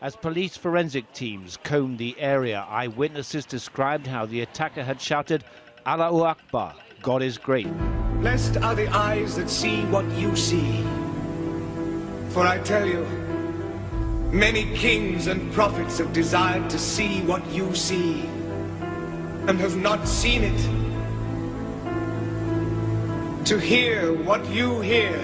As police forensic teams combed the area, eyewitnesses described how the attacker had shouted, "Allahu Akbar, God is great." Blessed are the eyes that see what you see. For I tell you, many kings and prophets have desired to see what you see, and have not seen it. To hear what you hear,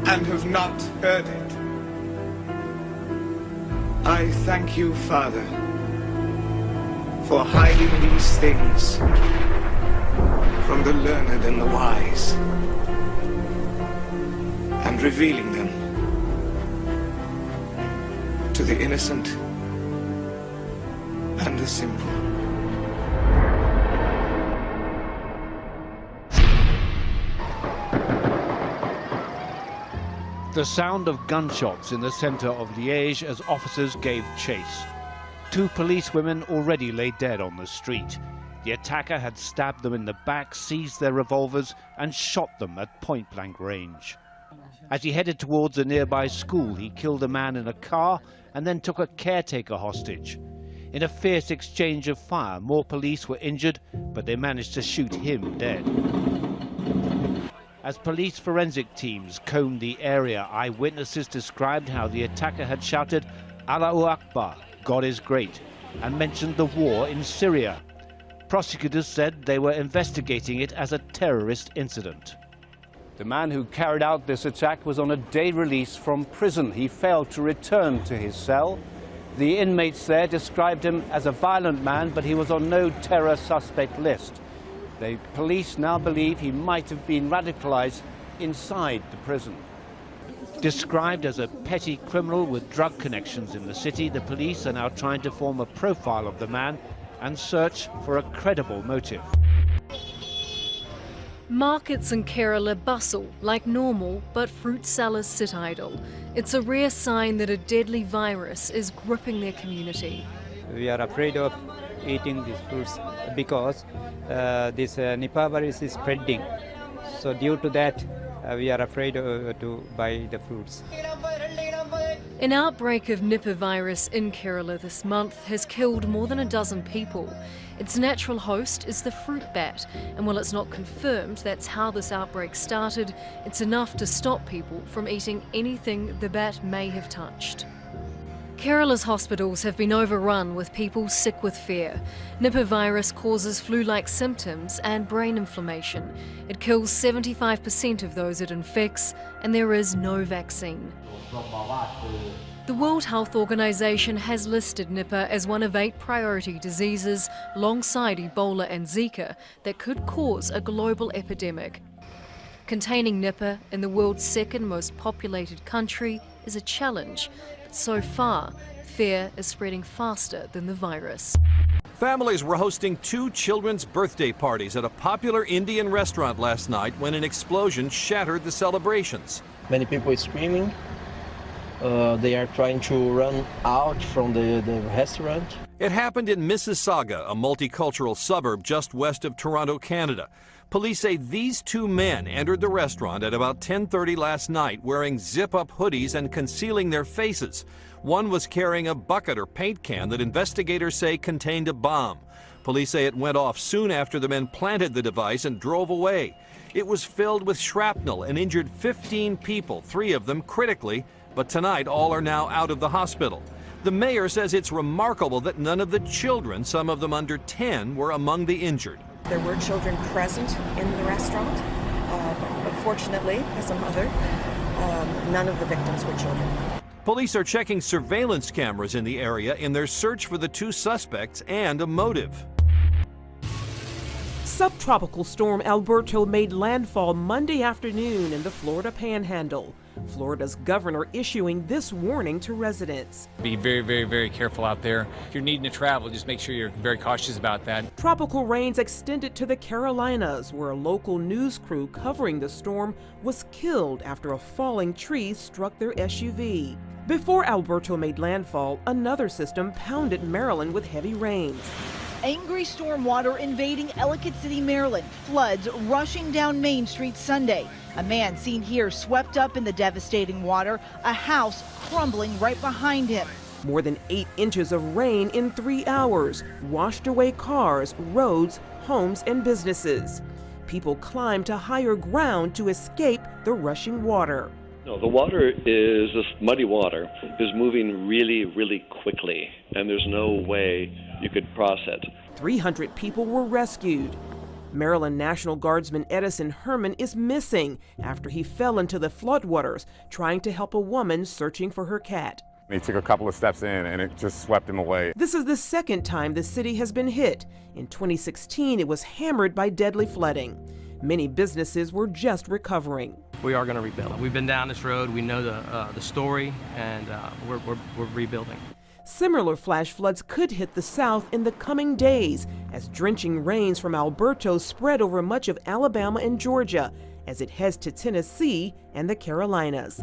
and have not heard it. I thank you, Father, for hiding these things from the learned and the wise, and revealing them to the innocent and the simple. The sound of gunshots in the center of Liège as officers gave chase. 2 policewomen already lay dead on the street. The attacker had stabbed them in the back, seized their revolvers and shot them at point-blank range. As he headed towards a nearby school, he killed a man in a car and then took a caretaker hostage. In a fierce exchange of fire, more police were injured, but they managed to shoot him dead. As police forensic teams combed the area, eyewitnesses described how the attacker had shouted, "Allahu Akbar, God is great," and mentioned the war in Syria. Prosecutors said they were investigating it as a terrorist incident. The man who carried out this attack was on a day release from prison. He failed to return to his cell. The inmates there described him as a violent man, but he was on no terror suspect list. The police now believe he might have been radicalized inside the prison. Described as a petty criminal with drug connections in the city, the police are now trying to form a profile of the man and search for a credible motive. Markets in Kerala bustle like normal, but fruit sellers sit idle. It's a rare sign that a deadly virus is gripping their community. We are afraid of eating these fruits because this Nipah virus is spreading. So due to that, we are afraid to buy the fruits. An outbreak of Nipah virus in Kerala this month has killed more than a dozen people. Its natural host is the fruit bat, and while it's not confirmed that's how this outbreak started, it's enough to stop people from eating anything the bat may have touched. Kerala's hospitals have been overrun with people sick with fear. Nipah virus causes flu-like symptoms and brain inflammation. It kills 75% of those it infects, and there is no vaccine. The World Health Organization has listed Nipah as one of 8 priority diseases alongside Ebola and Zika that could cause a global epidemic. Containing Nipah in the world's second most populated country is a challenge. So far, fear is spreading faster than the virus. Families were hosting 2 children's birthday parties at a popular Indian restaurant last night when an explosion shattered the celebrations. Many people are screaming. They are trying to run out from the restaurant. It happened in Mississauga, a multicultural suburb just west of Toronto, Canada. Police say these 2 men entered the restaurant at about 10:30 last night wearing zip-up hoodies and concealing their faces. One was carrying a bucket or paint can that investigators say contained a bomb. Police say it went off soon after the men planted the device and drove away. It was filled with shrapnel and injured 15 people, 3 of them critically, but tonight all are now out of the hospital. The mayor says it's remarkable that none of the children, some of them under 10, were among the injured. There were children present in the restaurant. Unfortunately, as a mother, none of the victims were children. Police are checking surveillance cameras in the area in their search for the 2 suspects and a motive. Subtropical storm Alberto made landfall Monday afternoon in the Florida Panhandle. Florida's governor issuing this warning to residents. Be very, very, very careful out there. If you're needing to travel, just make sure you're very cautious about that. Tropical rains extended to the Carolinas, where a local news crew covering the storm was killed after a falling tree struck their SUV. Before Alberto made landfall, another system pounded Maryland with heavy rains. Angry storm water invading Ellicott City, Maryland. Floods rushing down Main Street Sunday. A man seen here swept up in the devastating water, a house crumbling right behind him. More than 8 inches of rain in 3 hours washed away cars, roads, homes, and businesses. People climbed to higher ground to escape the rushing water. No, the water is, this muddy water, is moving really, really quickly, and there's no way you could cross it. 300 people were rescued. Maryland National Guardsman Edison Herman is missing after he fell into the floodwaters trying to help a woman searching for her cat. He took a couple of steps in and it just swept him away. This is the second time the city has been hit. In 2016, it was hammered by deadly flooding. Many businesses were just recovering. We are going to rebuild. We've been down this road. We know the story, and we're rebuilding. Similar flash floods could hit the South in the coming days as drenching rains from Alberto spread over much of Alabama and Georgia as it heads to Tennessee and the Carolinas.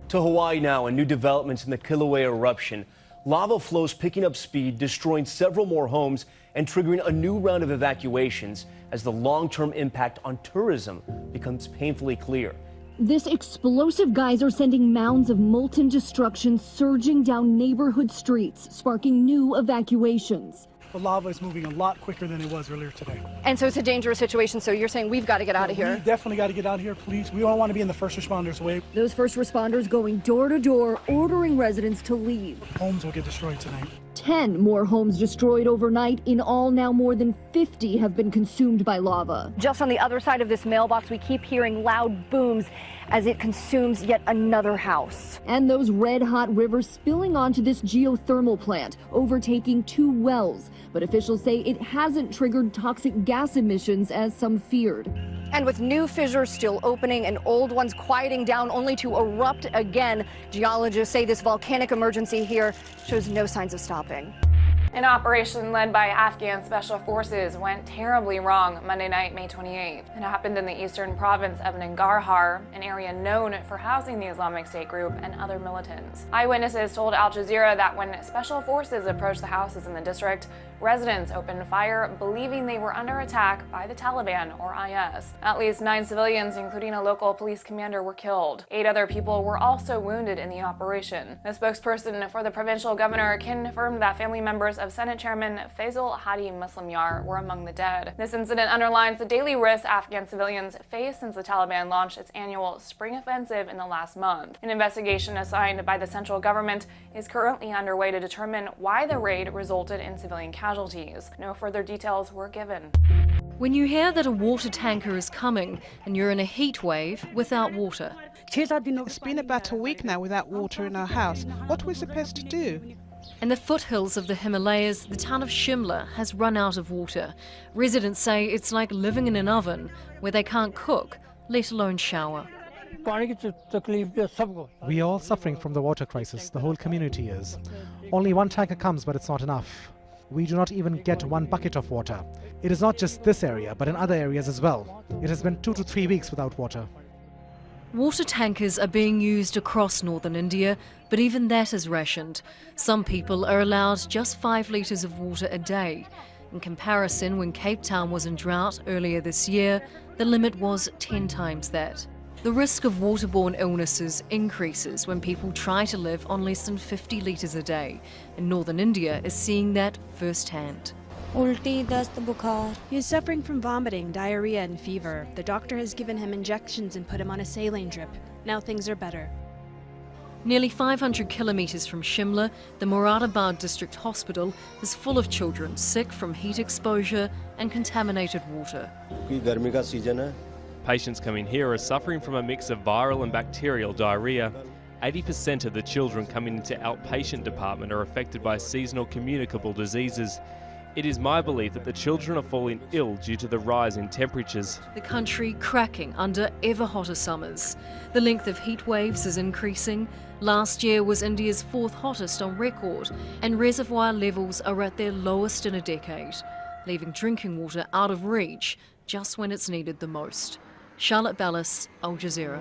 To Hawaii now, and new developments in the Kilauea eruption. Lava flows picking up speed, destroying several more homes and triggering a new round of evacuations as the long-term impact on tourism becomes painfully clear. This explosive geyser sending mounds of molten destruction surging down neighborhood streets, sparking new evacuations. The lava is moving a lot quicker than it was earlier today. And so it's a dangerous situation, so you're saying we've got to get out of here? We definitely got to get out of here, please. We don't want to be in the first responders' way. Those first responders going door to door, ordering residents to leave. Homes will get destroyed tonight. 10 more homes destroyed overnight. In all, now more than 50 have been consumed by lava. Just on the other side of this mailbox, we keep hearing loud booms as it consumes yet another house. And those red-hot rivers spilling onto this geothermal plant, overtaking 2 wells. But officials say it hasn't triggered toxic gas emissions as some feared. And with new fissures still opening and old ones quieting down only to erupt again, geologists say this volcanic emergency here shows no signs of stopping. An operation led by Afghan special forces went terribly wrong Monday night, May 28th. It happened in the eastern province of Nangarhar, an area known for housing the Islamic State group and other militants. Eyewitnesses told Al Jazeera that when special forces approached the houses in the district, residents opened fire, believing they were under attack by the Taliban or IS. At least 9 civilians, including a local police commander, were killed. 8 other people were also wounded in the operation. The spokesperson for the provincial governor confirmed that family members of Senate Chairman Faisal Hadi Muslimyar were among the dead. This incident underlines the daily risks Afghan civilians face since the Taliban launched its annual spring offensive in the last month. An investigation assigned by the central government is currently underway to determine why the raid resulted in civilian casualties. No further details were given. When you hear that a water tanker is coming and you're in a heat wave without water. It's been about a week now without water in our house. What are we supposed to do? In the foothills of the Himalayas, the town of Shimla has run out of water. Residents say it's like living in an oven where they can't cook, let alone shower. We are all suffering from the water crisis, the whole community is. Only one tanker comes, but it's not enough. We do not even get 1 bucket of water. It is not just this area, but in other areas as well. It has been 2 to 3 weeks without water. Water tankers are being used across northern India, but even that is rationed. Some people are allowed just 5 litres of water a day. In comparison, when Cape Town was in drought earlier this year, the limit was 10 times that. The risk of waterborne illnesses increases when people try to live on less than 50 litres a day, and northern India is seeing that firsthand. He's suffering from vomiting, diarrhea, and fever. The doctor has given him injections and put him on a saline drip. Now things are better. Nearly 500 kilometres from Shimla, the Moradabad District Hospital is full of children sick from heat exposure and contaminated water. Patients coming here are suffering from a mix of viral and bacterial diarrhea. 80% of the children coming into outpatient department are affected by seasonal communicable diseases. It is my belief that the children are falling ill due to the rise in temperatures. The country cracking under ever hotter summers. The length of heat waves is increasing. Last year was India's 4th hottest on record, and reservoir levels are at their lowest in a decade, leaving drinking water out of reach just when it's needed the most. Charlotte Ballas, Al Jazeera.